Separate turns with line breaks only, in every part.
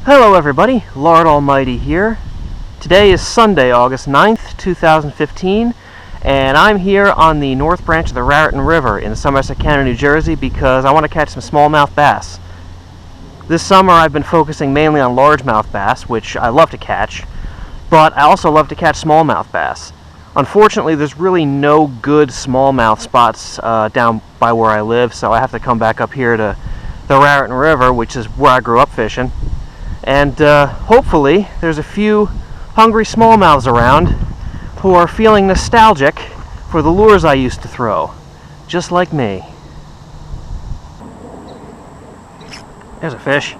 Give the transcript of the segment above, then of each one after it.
Hello everybody, Lord Almighty here. Today is Sunday, August 9th, 2015, and I'm here on the north branch of the Raritan River in Somerset County, New Jersey because I want to catch some smallmouth bass. This summer I've been focusing mainly on largemouth bass, which I love to catch, but I also love to catch smallmouth bass. Unfortunately, there's really no good smallmouth spots down by where I live, so I have to come back up here to the Raritan River, which is where I grew up fishing. And hopefully there's a few hungry smallmouths around who are feeling nostalgic for the lures I used to throw, just like me. There's a fish.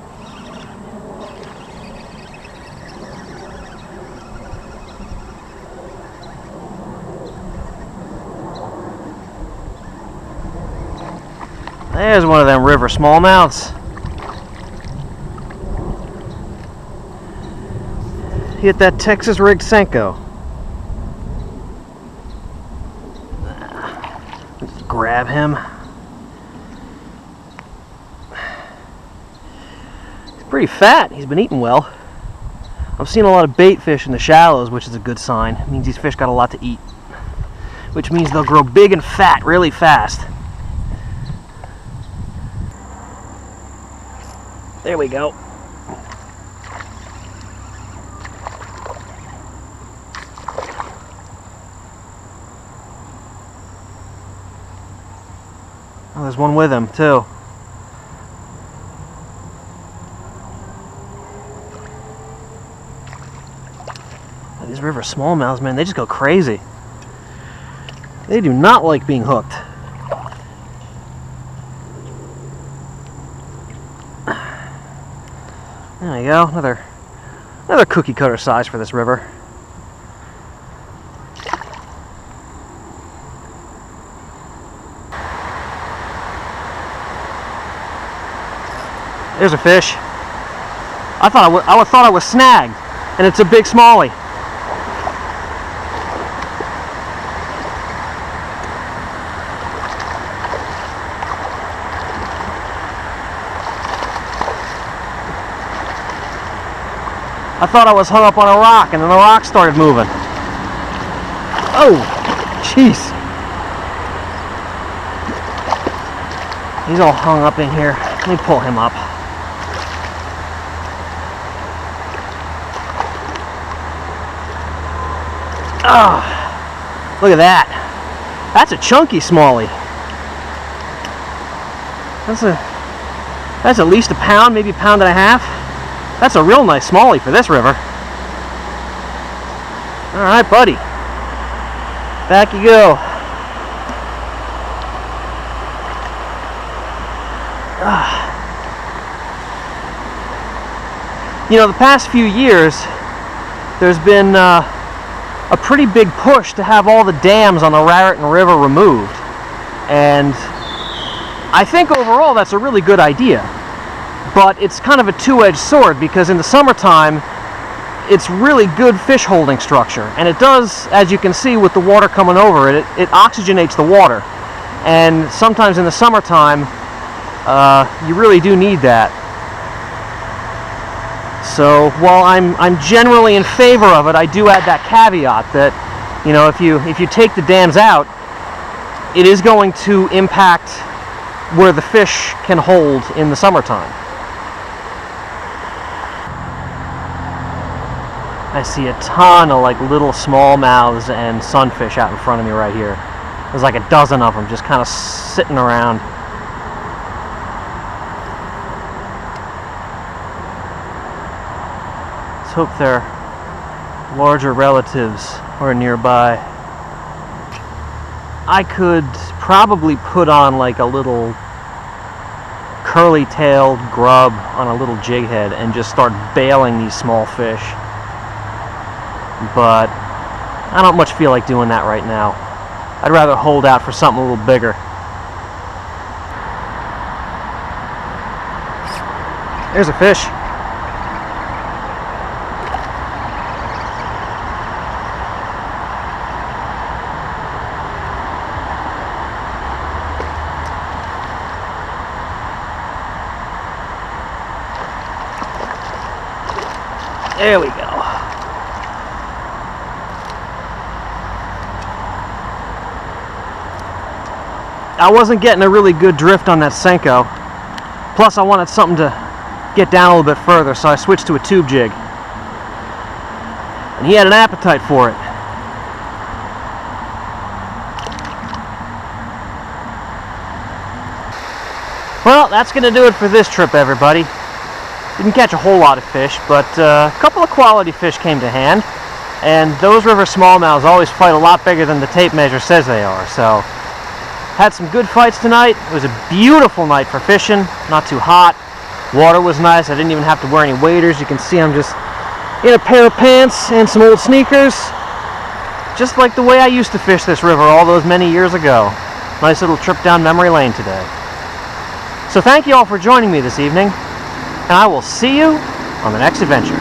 There's one of them river smallmouths. Hit that Texas rigged Senko. Just grab him. He's pretty fat. He's been eating well. I've seen a lot of bait fish in the shallows, which is a good sign. It means these fish got a lot to eat, which means they'll grow big and fat really fast. There we go. Oh, there's one with him, too. These river smallmouths, man, they just go crazy. They do not like being hooked. There we go, another cookie cutter size for this river. There's a fish. I thought I was snagged, and it's a big smallie. I thought I was hung up on a rock, and then the rock started moving. Oh, jeez. He's all hung up in here. Let me pull him up. Oh, look at that. That's a chunky smallie. That's at least a pound, maybe a pound and a half. That's a real nice smallie for this river. All right, buddy. Back you go. You know, the past few years, there's been a pretty big push to have all the dams on the Raritan River removed. And I think overall that's a really good idea. But it's kind of a two-edged sword, because in the summertime, it's really good fish holding structure. And it does, as you can see with the water coming over it, it oxygenates the water. And sometimes in the summertime, you really do need that. So while I'm generally in favor of it, I do add that caveat that, you know, if you take the dams out, it is going to impact where the fish can hold in the summertime. I see a ton of like little smallmouths and sunfish out in front of me right here. There's like a dozen of them just kind of sitting around. Let's hope their larger relatives are nearby. I could probably put on like a little curly-tailed grub on a little jig head and just start bailing these small fish. But I don't much feel like doing that right now. I'd rather hold out for something a little bigger. There's a fish. There we go. I wasn't getting a really good drift on that Senko. Plus I wanted something to get down a little bit further, so I switched to a tube jig. And he had an appetite for it. Well, that's going to do it for this trip, everybody. Didn't catch a whole lot of fish, but a couple of quality fish came to hand. And those river smallmouths always fight a lot bigger than the tape measure says they are. So, had some good fights tonight. It was a beautiful night for fishing, not too hot. Water was nice. I didn't even have to wear any waders. You can see I'm just in a pair of pants and some old sneakers. Just like the way I used to fish this river all those many years ago. Nice little trip down memory lane today. So thank you all for joining me this evening, and I will see you on the next adventure.